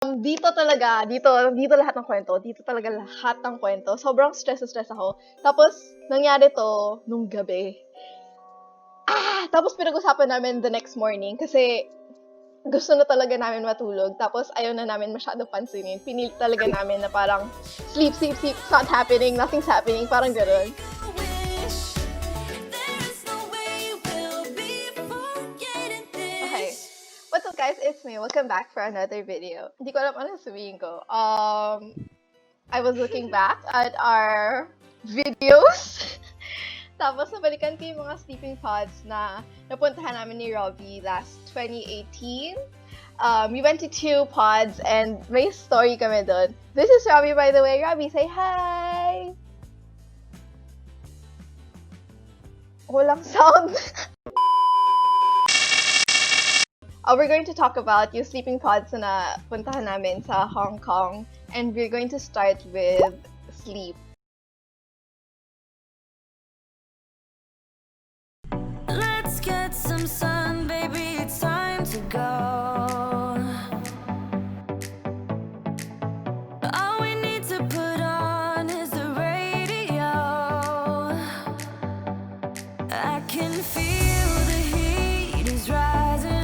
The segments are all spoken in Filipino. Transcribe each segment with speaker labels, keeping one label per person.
Speaker 1: Dito lahat ng kwento. Dito talaga lahat ng kwento. Sobrang stress ako. Tapos, nangyari to nung gabi. Tapos pinag-usapan namin the next morning kasi gusto na talaga namin matulog. Tapos, ayaw na namin masyado pansinin. Pinilit talaga namin na parang sleep. It's not happening. Nothing's happening. Parang gano'n. What's up guys, it's me. Welcome back for another video. Hindi ko alam anong sabihin ko. I was looking back at our videos. Tapos nabalikan ko yung mga sleeping pods na napuntahan namin ni Robbie last 2018. We went to 2 pods and may story kami doon. This is Robbie, by the way. Robbie, say hi! Walang sound. We're going to talk about yung sleeping pods na puntahan namin sa Hong Kong, and we're going to start with sleep.
Speaker 2: Let's get some sun, baby, it's time to go. All we need to put on is the radio. I can feel the heat is rising.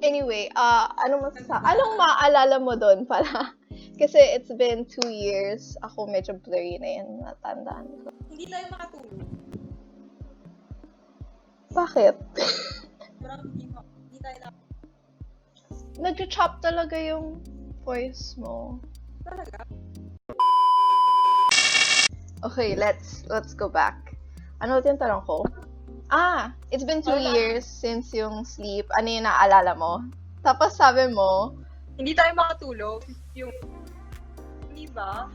Speaker 1: Anyway, anong maaalala mo doon pala? Kasi it's been 2 years. Ako medyo blurry na yan, natandaan ko.
Speaker 3: Hindi tayo makatulog.
Speaker 1: Bakit?
Speaker 3: Parang hindi tayo na...
Speaker 1: Nag-chop talaga yung voice mo.
Speaker 3: Talaga?
Speaker 1: Okay, let's go back. Ano yung tanong ko? It's been 2 years since yung sleep. Ano yung naaalala mo? Tapos sabi mo,
Speaker 3: Hindi tayo makatulog. Yung... Hindi ba?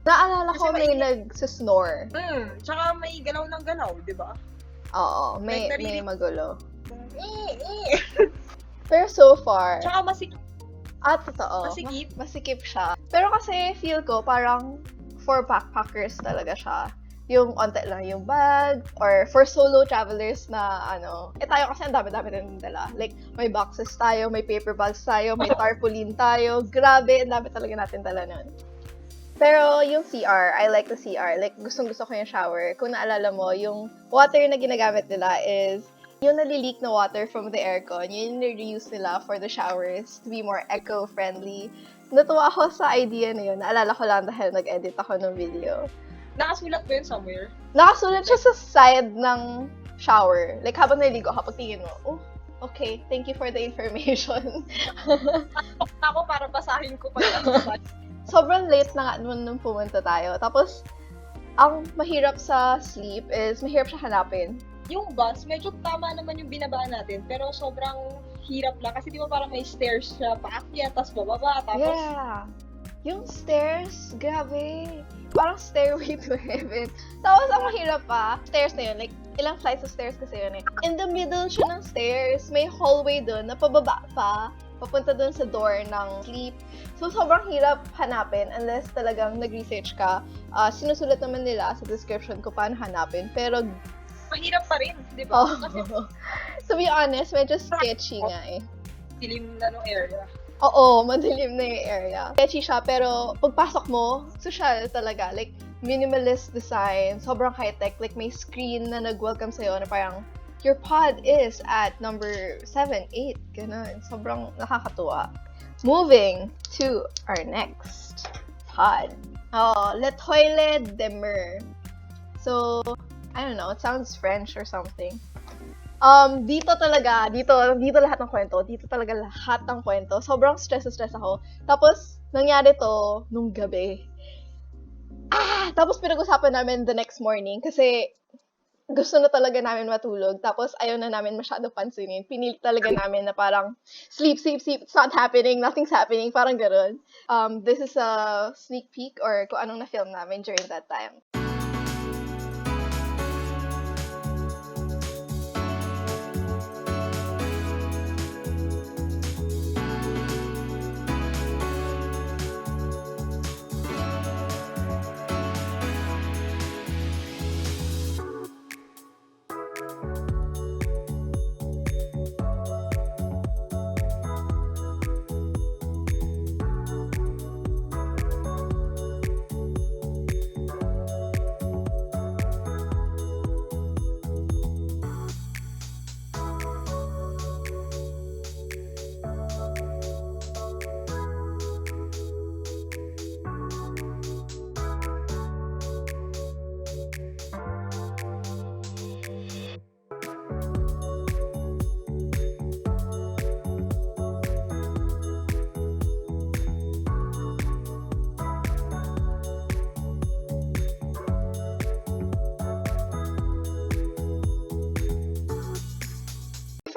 Speaker 1: naalala
Speaker 3: Kasi
Speaker 1: ko may nag-snore.
Speaker 3: Tsaka may galaw ng galaw, di ba?
Speaker 1: Oo, may
Speaker 3: May
Speaker 1: magulo. Pero so far,
Speaker 3: Tsaka masikip.
Speaker 1: totoo.
Speaker 3: Masikip?
Speaker 1: Masikip siya. Pero kasi feel ko parang for backpackers talaga siya. Yung onte lang yung bag, or for solo travelers na tayo kasi ang dami-dami rin dala. Like, may boxes tayo, may paper bags tayo, may tarpaulin tayo. Grabe, ang dami talaga natin dala nun. Pero yung CR, I like the CR. Like, gustong-gusto ko yung shower. Kung naalala mo, yung water na ginagamit nila is yung nalileak na water from the aircon. Yun yung reuse nila for the showers to be more eco-friendly. Natuwa ako sa idea na yun. Naalala ko lang dahil nag-edit ako ng video.
Speaker 3: Nakasulat ba yun somewhere?
Speaker 1: Nakasulat siya sa side ng shower. Like, habang naligo ka, pagtingin mo, okay, thank you for the information.
Speaker 3: Ako para basahin ko pa yun.
Speaker 1: Sobrang late na nga nung pumunta tayo. Tapos, ang mahirap sa sleep is, mahirap siya hanapin.
Speaker 3: Yung bus, medyo tama naman yung binabaan natin, pero sobrang hirap lang. Kasi di ba parang may stairs siya, paakyat, tapos bababa, tapos...
Speaker 1: Yeah. Yung stairs, grabe. Parang stairway to heaven. Tapos, ang mahirap pa, stairs na yun, like, ilang flights of stairs kasi yun eh. In the middle siya ng stairs, may hallway doon na pababa pa. papunta dun sa door ng sleep. So, sobrang hirap hanapin unless talagang nag-research ka. Sinusulat naman nila sa description kung paano hanapin. Pero,
Speaker 3: Mahirap pa rin, di ba?
Speaker 1: oh,
Speaker 3: Kasi
Speaker 1: to be honest, medyo sketchy nga eh.
Speaker 3: dilim na nung area.
Speaker 1: Oo, madilim na yung area. Sketchy siya, pero pagpasok mo, social talaga. Like, minimalist design, sobrang high-tech. Like, may screen na nag-welcome sa'yo na parang, your pod is at number 7, 8, ganun. Sobrang nakakatuwa. Moving to our next pod. Le Toilette de Mer. So, I don't know, it sounds French or something. Dito lahat ng kwento. Dito talaga lahat ng kwento. Sobrang stress ako. Tapos, nangyari to nung gabi. Tapos pinag-usapan namin the next morning kasi gusto na talaga namin matulog. Tapos, ayaw na namin masyado pansinin. Pinilit talaga namin na parang, sleep. It's not happening. Nothing's happening. Parang gano'n. This is a sneak peek or kung anong na-film namin during that time.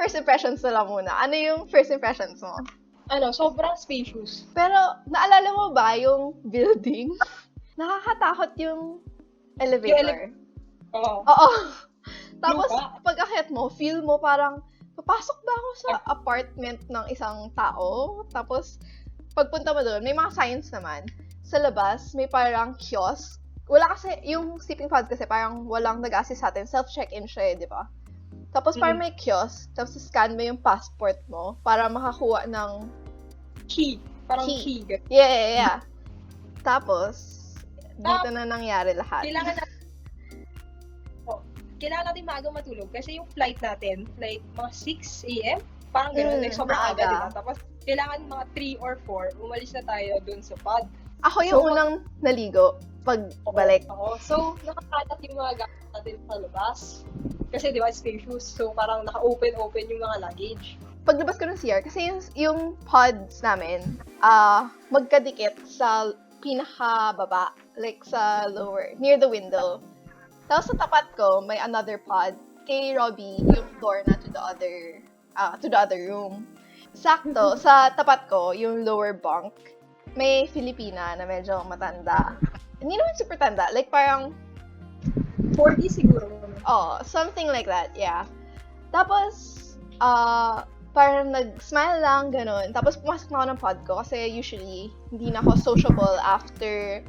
Speaker 1: First impressions na lang muna. Ano yung first impressions mo?
Speaker 3: Sobrang spacious.
Speaker 1: Pero, naalala mo ba yung building? Nakakatakot yung elevator.
Speaker 3: Oo.
Speaker 1: Oo. Tapos,
Speaker 3: Lupa.
Speaker 1: pag akyat mo, feel mo parang, papasok ba ako sa apartment ng isang tao? Tapos, pagpunta mo doon, may mga signs naman. Sa labas, may parang kiosk. Wala kasi, yung sleeping pod kasi parang walang nag-assist sa atin. Self-check-in siya di ba? Tapos parang may kiosk, tapos scan mo yung passport mo para makakuha ng
Speaker 3: Key. Parang
Speaker 1: Key.
Speaker 3: key.
Speaker 1: Yeah. Tapos, dito na nangyari lahat.
Speaker 3: Kailangan natin maaga matulog kasi yung flight natin, like mga 6 a.m., parang gano'n, like sobrang aga,
Speaker 1: maaga.
Speaker 3: diba? Tapos, kailangan mga 3 or 4, umalis na tayo dun sa pod.
Speaker 1: Ako yung unang naligo pagbalik.
Speaker 3: Oo. So, nakakalat yung mga gamit natin sa labas. Kasi, di ba, spacious. So, parang naka-open yung mga luggage.
Speaker 1: Paglabas ko ng CR, kasi yung pods namin, magkadikit sa pinakababa, like sa lower, near the window. Tapos sa tapat ko, may another pod. Kay Robbie, yung door na to the other room. Sakto, sa tapat ko, yung lower bunk, may Filipina na medyo matanda. Hindi naman super tanda, like parang
Speaker 3: 40 siguro.
Speaker 1: Something like that, yeah. Tapos, parang nag-smile lang, ganun. Tapos, pumasok na ako ng pod ko kasi usually, hindi na ako sociable after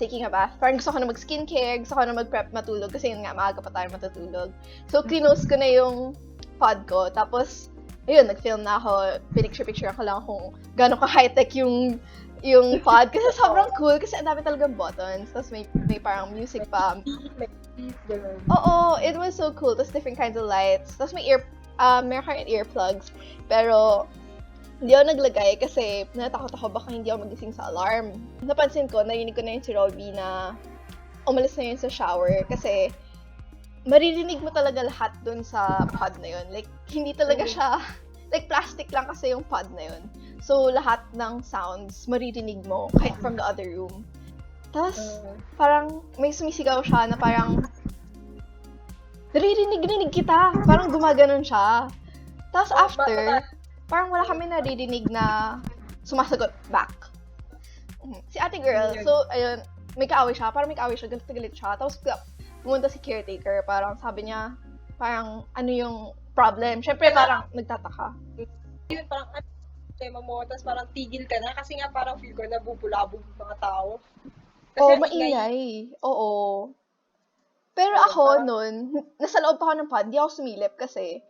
Speaker 1: taking a bath. Parang gusto ko na mag-skincare, gusto ko na mag-prep matulog kasi yun nga, maaga pa tayo matutulog. So, clinose ko na yung pod ko. Tapos, ayun, nag-film na ako. Pinicture ako lang kung gano'n ka-high-tech yung pod. Kasi sobrang cool kasi ang dami talagang buttons. Tapos, may parang music pa. Oo, it was so cool. Tapos different kinds of lights. Tapos meron kang earplugs. Pero, hindi ako naglagay kasi natakot ako baka hindi ako magising sa alarm. Napansin ko, narinig ko na yun si Robbie na umalis na yun sa shower kasi maririnig mo talaga lahat dun sa pod na yun. Like, hindi talaga siya, like plastic lang kasi yung pod na yun. So, lahat ng sounds maririnig mo kahit from the other room. Tapos, parang may sumisigaw siya na parang naririnig kita. Parang gumaganon siya. Tapos after, parang wala kami naririnig na sumasagot back. Si ate girl, so, ayun, may kaaway siya. Parang may kaaway siya, galit na galit siya. Tapos, pumunta si caretaker. Parang sabi niya, parang ano yung problem. Siyempre, parang nagtataka.
Speaker 3: Yun, parang tema mo, tapos parang tigil ka na kasi nga parang feel ko nabubulabog yung mga tao. Kasi
Speaker 1: Oo,
Speaker 3: ang ingay,
Speaker 1: maingay. Oo. Pero
Speaker 3: yun,
Speaker 1: ako
Speaker 3: parang,
Speaker 1: nun, nasa loob pa ako ng pod, di ako sumilip kasi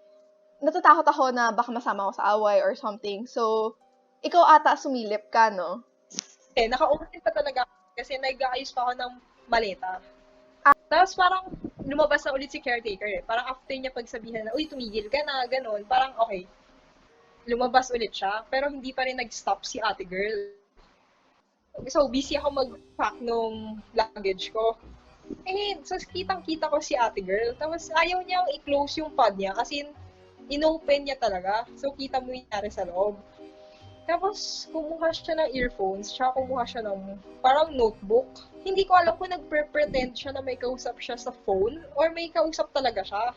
Speaker 1: natatakot ako na baka masama ako sa away or something. So, ikaw ata sumilip ka, no?
Speaker 3: naka-open pa talaga ako kasi nag-aayos pa ako ng maleta. Tapos parang lumabas na ulit si caretaker eh. Parang after niya pagsabihan na, uy, tumigil ka na, ganun. Parang okay, lumabas ulit siya. Pero hindi pa rin nag-stop si ate girl. So, busy ako mag-pack nung luggage ko. So kitang-kita ko si ate girl. Tapos ayaw niyang i-close yung pod niya kasi inopen niya talaga. So kita mo yung nangyari sa loob. Tapos kumuha siya ng earphones, tsaka kumuha siya ng parang notebook. Hindi ko alam kung nagpre-pretend siya na may kausap siya sa phone or may kausap talaga siya.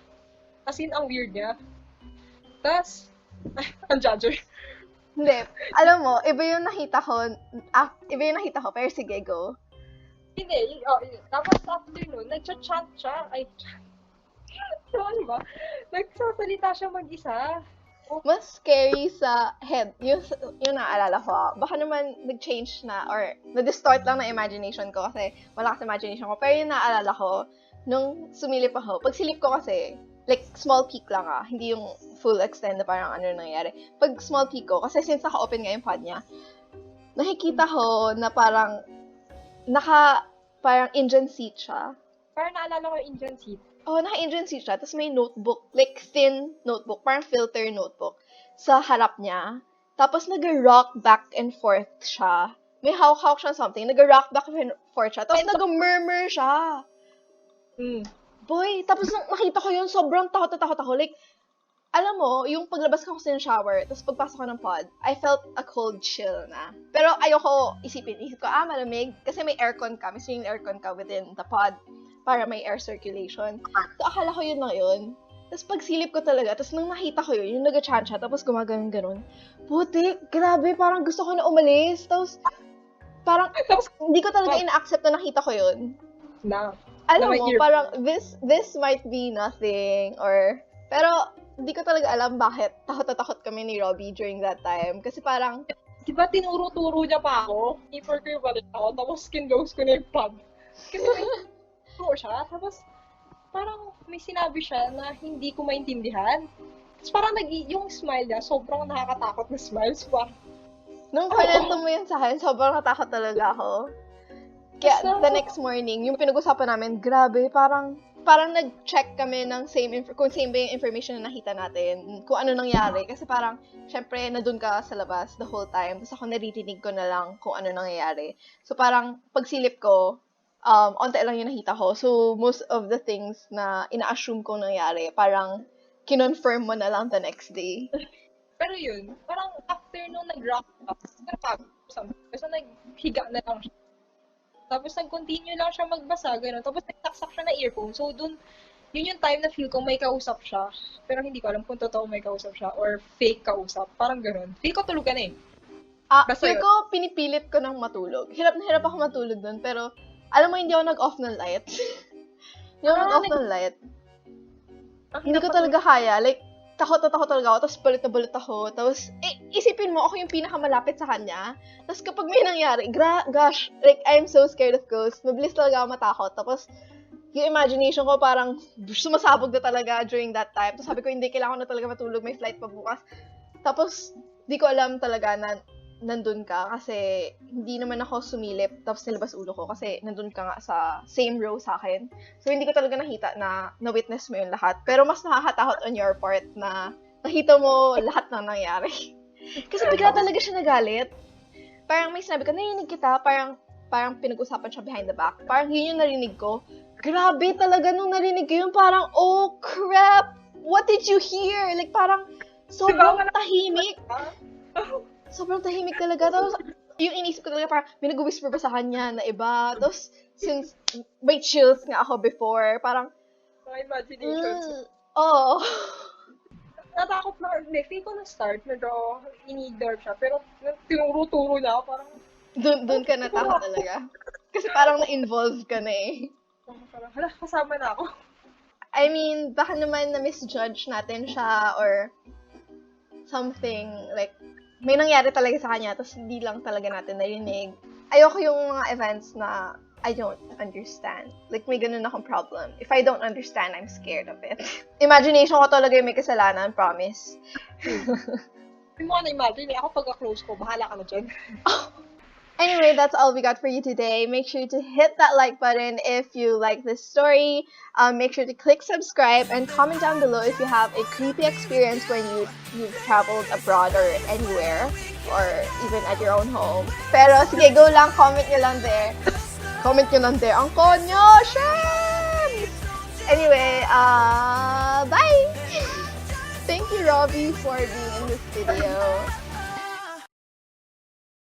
Speaker 3: As in, ang weird niya. Tapos, ang judger.
Speaker 1: Hindi. Alam mo, iba yung nakita ko, pero sige, go.
Speaker 3: Hindi, tapos after nun, nagcha-chat siya. Ay, sorry ba? Nagsasalita siya mag-isa.
Speaker 1: Mas scary sa head, yung naalala ko, baka naman nag-change na, or na-distort lang ng imagination ko kasi malakas imagination ko. Pero yung naalala ko, nung sumilip ako, pag silip ko kasi, like, small peek lang hindi yung full extend na parang ano nangyari. Pag small peek ko, kasi since naka-open nga yung pod niya, nakikita ko na parang, parang engine seat siya.
Speaker 3: Parang naalala ko yung Indian seat.
Speaker 1: Oh, naka-engine seat siya, tapos may notebook, like thin notebook, parang filter notebook, sa harap niya. Tapos nag-rock back and forth siya. May hawak-hawak siya something, nag-rock back and forth siya. Tapos nag-murmur siya.
Speaker 3: Mm.
Speaker 1: Boy, tapos nung nakita ko yun, sobrang takot na takot ako. Like, alam mo, yung paglabas ko kasi ng shower, tapos pagpasok ko ng pod, I felt a cold chill na. Pero ayoko isip ko, malamig, kasi may aircon ka, may swinging aircon ka within the pod, para may air circulation. So, akala ko yun lang yun. Tapos pagsilip ko talaga, tapos nung nakita ko yun, yung nag-chan siya, tapos gumaganon-ganon. Putik, grabe, parang gusto ko na umalis. Tapos, parang, hindi ko talaga ina-accept na nakita ko yun. Alam mo, parang, this might be nothing, or, pero, hindi ko talaga alam bakit takot na takot kami ni Robbie during that time. Kasi parang,
Speaker 3: diba tinuro-turo niya pa ako? I-for ko yung balik ako, tapos skin-dose ko na yung pod. Kasi may turo siya, tapos parang may sinabi siya na hindi ko maintindihan. Tapos parang yung smile niya, sobrang nakakatakot na smile. So,
Speaker 1: nung kwento mo yun sa akin, sobrang natakot talaga ako. Kaya the next morning, yung pinag-usapan namin, grabe, parang nag-check kami ng kung same ba yung information na nakita natin, kung ano nangyari. Kasi parang, syempre, nandun ka sa labas the whole time. Tapos ako naririnig ko na lang kung ano nangyayari. So parang, pagsilip ko, onte lang yung nakita ko. So, most of the things na ina-assume kong nangyari, parang, kinonfirm mo na lang the next day.
Speaker 3: Pero yun, parang after nung nag-rock up, kasi naghiga na lang siya. Tapos nag-continue lang siya magbasa, gano'n. Tapos nagtaksak siya na earphone. So, yun yung time na feel ko may kausap siya. Pero hindi ko alam kung totoo may kausap siya or fake kausap. Parang gano'n. Feel ko tulog ka na eh.
Speaker 1: Feel ko, pinipilit ko ng matulog. Hirap na hirap ako matulog dun, pero alam mo, hindi ako nag-off ng light. Hindi ako nag-off ng light. Hindi ko talaga kaya. Like, takot na takot talaga ako, tapos balit na balit ako. Tapos, isipin mo, ako yung pinakamalapit sa kanya. Tapos kapag may nangyari, gosh, like, I'm so scared of ghosts. Mabilis talaga ako matakot. Tapos, yung imagination ko parang sumasabog na talaga during that time. Tapos sabi ko, hindi, kailangan ko na talaga matulog, may flight pa bukas. Tapos, di ko alam talaga na nandun ka kasi hindi naman ako sumilip tapos nilabas ulo ko kasi nandun ka nga sa same row sa akin. So, hindi ko talaga nakita na na-witness mo yung lahat. Pero mas nakakatakot on your part na nakita mo lahat ng nangyari. Kasi bigla talaga siya nagalit. Parang may sinabi ka, narinig kita, parang pinag-usapan siya behind the back. Parang yun yung narinig ko. Grabe talaga nung narinig ko yun, parang, oh crap! What did you hear? Like, parang sobrang tahimik. Sobrang tahimik talaga. Tapos, yung inisip ko talaga, parang may nag-whisper ba sa kanya na iba. Tapos, since may chills nga ako before, parang,
Speaker 3: mga imaginations.
Speaker 1: Oo.
Speaker 3: Natakot na, feel ko na start, medyo ini-ignore siya. Pero, tinuro-turo na ako, parang,
Speaker 1: Doon ka natakot talaga. Kasi parang na-involve ka na eh.
Speaker 3: parang, hala, kasama na ako.
Speaker 1: I mean, baka naman na-misjudge natin siya or something, like, may nangyari talaga sa kanya, tapos hindi lang talaga natin narinig. Ayoko yung mga events na I don't understand. Like, may ganun akong problem. If I don't understand, I'm scared of it. Imagination ko talaga yung may kasalanan, promise.
Speaker 3: Hindi mo ka na-imagine Ako pagka-close ko, bahala ka na dyan.
Speaker 1: Anyway, that's all we got for you today. Make sure to hit that like button if you like this story. Make sure to click subscribe and comment down below if you have a creepy experience when you've traveled abroad or anywhere or even at your own home. Pero sige, go lang, comment nyo lang there. Comment nyo lang there. Ang konyo! Shams! Anyway, bye! Thank you, Robbie, for being in this video.